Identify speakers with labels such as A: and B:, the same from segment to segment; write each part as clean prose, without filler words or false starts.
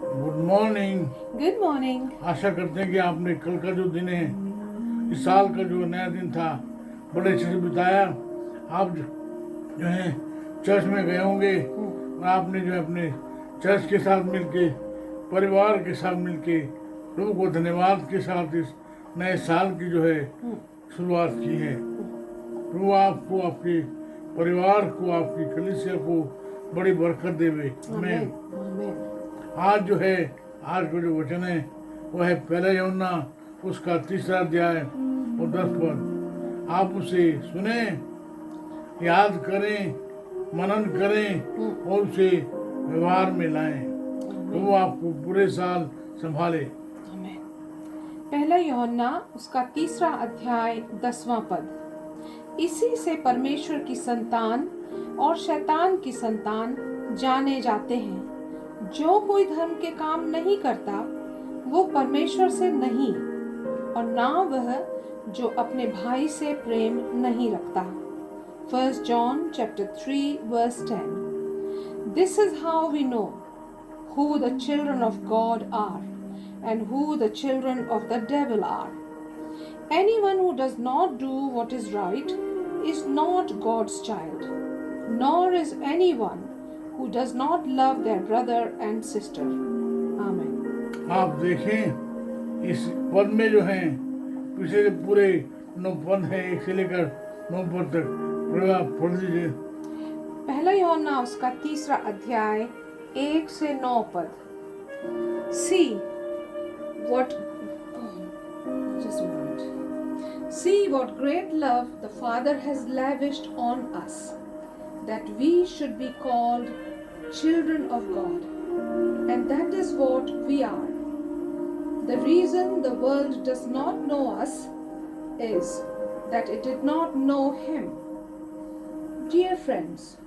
A: Good morning.
B: Good morning.
A: आशा करते हैं कि आपने कल का जो दिन है, इस साल का जो नया दिन था, बड़े अच्छे से बिताया। आप जो है चर्च में गए होंगे और आपने जो है अपने चर्च के साथ मिलके, परिवार के साथ मिलके प्रभु को धन्यवाद के साथ इस नए साल की जो है शुरुआत की है। प्रभु आपको, आपके परिवार को, आपकी कलीसिया को बड़ी बरकत देवे। आमीन। आज जो है, आज का जो वचन है वो है पहला यूहन्ना उसका 3 अध्याय और 10 पद। आप उसे सुने, याद करें, मनन करें और उसे व्यवहार में लाएं। तो वो आपको पूरे साल संभाले।
B: पहला यूहन्ना उसका 3 अध्याय 10वां पद। इसी से परमेश्वर की संतान और शैतान की संतान जाने जाते हैं। जो कोई धर्म के काम नहीं करता वो परमेश्वर से नहीं, और ना वह जो अपने भाई से प्रेम नहीं रखता। 1 John chapter 3 verse 10. This is how we know who the children of God are and who the children of the devil are. Anyone who does not do what is right is not God's child, nor is anyone who does not love their brother and sister. Amen.
A: आप देखें इस पद में जो है पिछले पूरे 9 पद है, 1 से लेकर 9 पद तक। प्रभु आप पढ़ दीजिए।
B: पहला यूहन्ना उसका 3 अध्याय 1 से 9 पद। See what just a moment. See what great love the Father has lavished on us, that we should be called children of God, and that is what we are. The reason the world does not know us is that it did not know Him. Dear friends,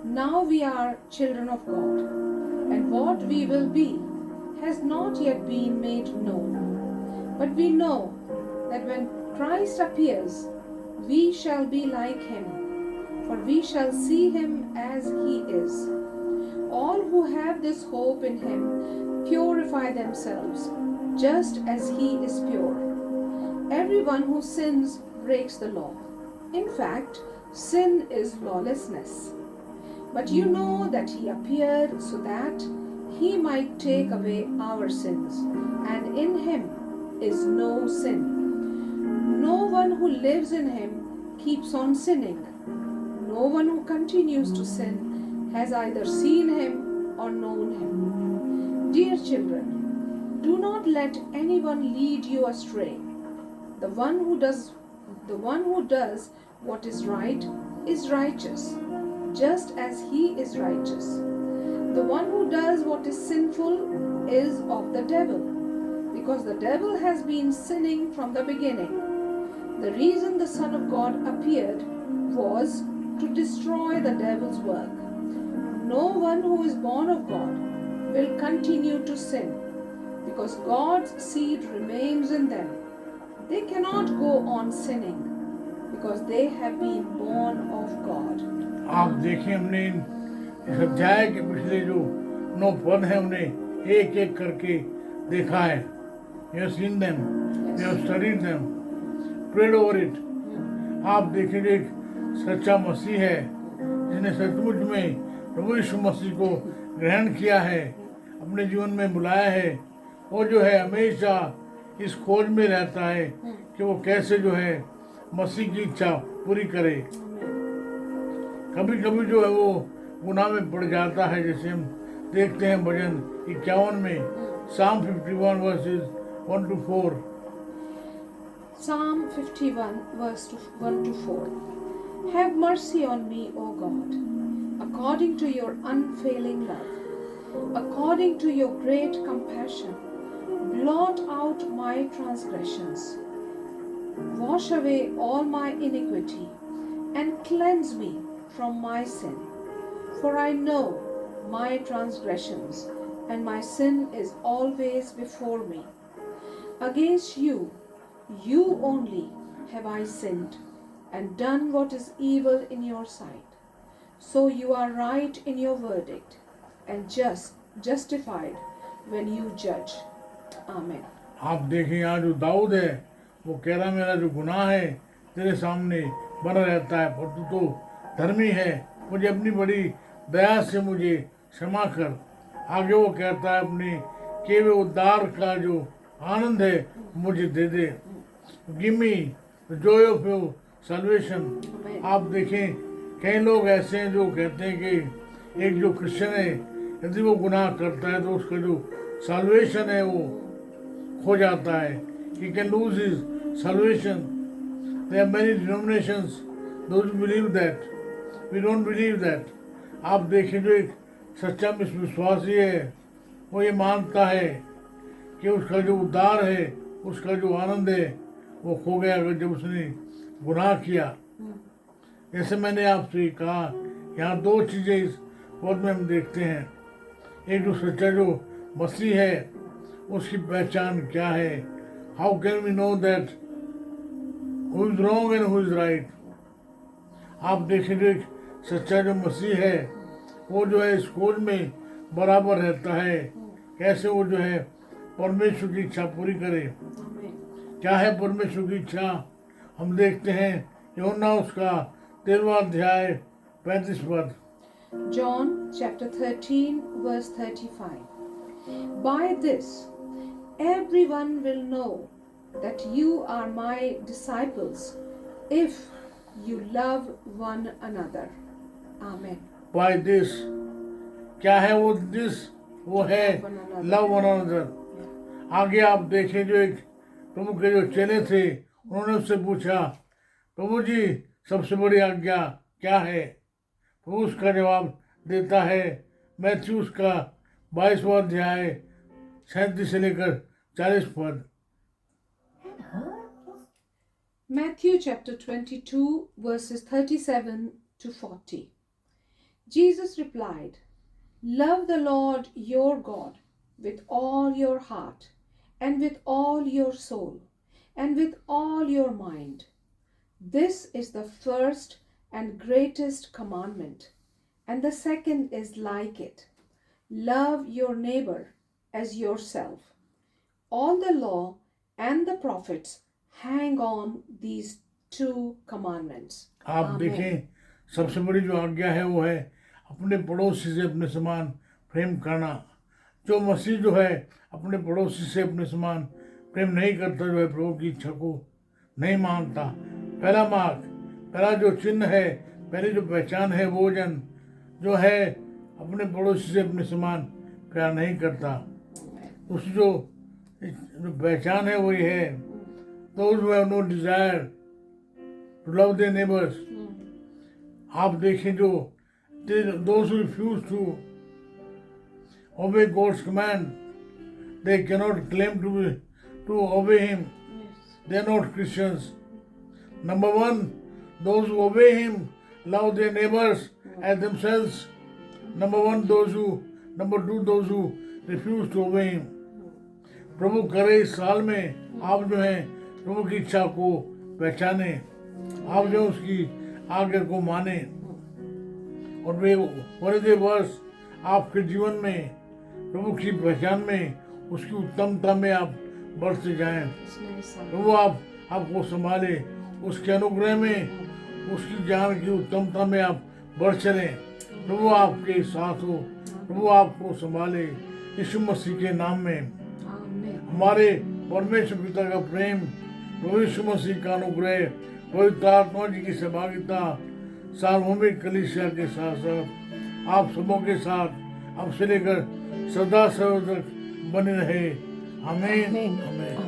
B: now we are children of God, and what we will be has not yet been made known. But we know that when Christ appears, we shall be like Him, for we shall see Him as He is. All who have this hope in Him purify themselves, just as He is pure. Everyone who sins breaks the law. In fact, sin is lawlessness. But you know that He appeared so that He might take away our sins, and in Him is no sin. No one who lives in Him keeps on sinning. No one who continues to sin has either seen Him or known Him. Dear children, do not let anyone lead you astray. The one who does what is right is righteous, just as He is righteous. The one who does what is sinful is of the devil, because the devil has been sinning from the beginning. The reason the Son of God appeared was to destroy the devil's work. No one who is born of God will continue to sin, because God's seed remains in them. They cannot go on sinning, because they have been born of God.
A: आप देखें, हमने इस अध्याय के पिछले जो 9 पद हैं उन्हें एक एक करके देखा है। You have seen them, you have studied them, prayed over it. आप देखें, जो एक सच्चा मसीह है जिसने सचमुच में प्रभु यीशु मसीह को ग्रहण किया है, अपने जीवन में बुलाया है, वो जो है हमेशा इस खोज में रहता है कि वो कैसे जो है मसीह की इच्छा पूरी करे। कभी कभी जो है वो गुनाह में पड़ जाता है, जैसे हम देखते हैं भजन 51 में, Psalm 51 verses 1 to 4.
B: Psalm 51 verse 1 to 4. Have mercy on me, O God, according to your unfailing love, according to your great compassion. Blot out my transgressions. Wash away all my iniquity and cleanse me from my sin. For I know my transgressions, and my sin is always before me. Against you, you only, have I sinned and done what is evil in your sight. So you are right in your verdict and justified when you judge. Amen.
A: आप देखिए यहाँ जो दाऊद है वो कह रहा मेरा जो गुनाह है तेरे सामने बना रहता है, पर तू तो धर्मी है, मुझे अपनी बड़ी दया से मुझे क्षमा कर। आगे वो कहता है अपनी कि वे उद्धार का जो आनंद है मुझे दे दे। Give me the joy of your salvation. आप देखें कई लोग ऐसे हैं जो कहते हैं कि एक जो क्रिश्चियन है यदि वो गुनाह करता है तो उसका जो सल्वेशन है वो खो जाता है। He can lose his salvation. There are many denominations those who believe that. We don't believe that. आप देखें जो एक सच्चा विश्वासी है वो ये मानता है कि उसका जो उद्धार है उसका जो आनंद है वो खो गया अगर जब उसने गुनाह किया। जैसे मैंने आपसे कहा यहाँ दो चीज़ें इस पद में हम देखते हैं। एक जो सच्चा जो मसीह है उसकी पहचान क्या है। How can we know that who is wrong and who is right. आप देखें जो एक सच्चा जो मसीह है वो जो है इस खोज में बराबर रहता है कैसे वो जो है परमेश्वर की इच्छा पूरी करे। क्या है परमेश्वर की इच्छा हम देखते हैं यूहन्ना उसका 13वां अध्याय 35 पद।
B: John chapter 13 verse 35. By this everyone will know that you are my disciples if you love one another. Amen.
A: By this क्या है वो दिस वो है लव वन अनदर। आगे आप देखें जो एक प्रभु के जो चेले थे उन्होंने उससे पूछा प्रभु जी सबसे बड़ी आज्ञा क्या है। प्रभु उसका जवाब देता है मैथ्यू उसका 22वां अध्याय 37 से लेकर 40 पद।
B: Matthew chapter 22 verses 37 to 40. Jesus replied, Love the Lord your God with all your heart and with all your soul and with all your mind. This is the first and greatest commandment, and the second is like it. Love your neighbor as yourself. All the law and the prophets hang on these two commandments.
A: आप
B: Amen.
A: देखें सबसे बड़ी जो आज्ञा है वो है अपने पड़ोसी से अपने समान प्रेम करना। जो मसीह जो है अपने पड़ोसी से अपने समान प्रेम नहीं करता जो है प्रभु की इच्छा को नहीं मानता। पहला मार्ग पहला जो चिन्ह है पहली जो पहचान है वो जन जो है अपने पड़ोसी से अपने समान प्यार नहीं करता। उसकी जो पहचान है वो ये है those who have no desire to love their neighbors. आप देखें जो those who refuse to obey God's command, they cannot claim to obey Him. They are not Christians. Number one, those who obey Him love their neighbors as themselves. Number two, those who refuse to obey Him. प्रभु करे इस साल में आप जो हैं प्रभु की इच्छा को पहचाने, आप जो उसकी आज्ञा को माने और वे वर्षे वर्ष आपके जीवन में प्रभु की पहचान में उसकी उत्तमता में आप बढ़ते जाएं। प्रभु आपको संभाले, उसके अनुग्रह में उसकी ज्ञान की उत्तमता में आप बढ़ चलें। प्रभु आपके साथ हो, प्रभु आपको संभाले यीशु मसीह के नाम में। हमारे परमेश्वर पिता का प्रेम, प्रभु यीशु मसीह का अनुग्रह, पवित्र आत्मा जी की सहभागिता सार्वभौमिक कलीसिया के साथ साथ आप सबों के साथ अब से लेकर सदा सर्वदा तक बने रहे। आमीन। आमीन।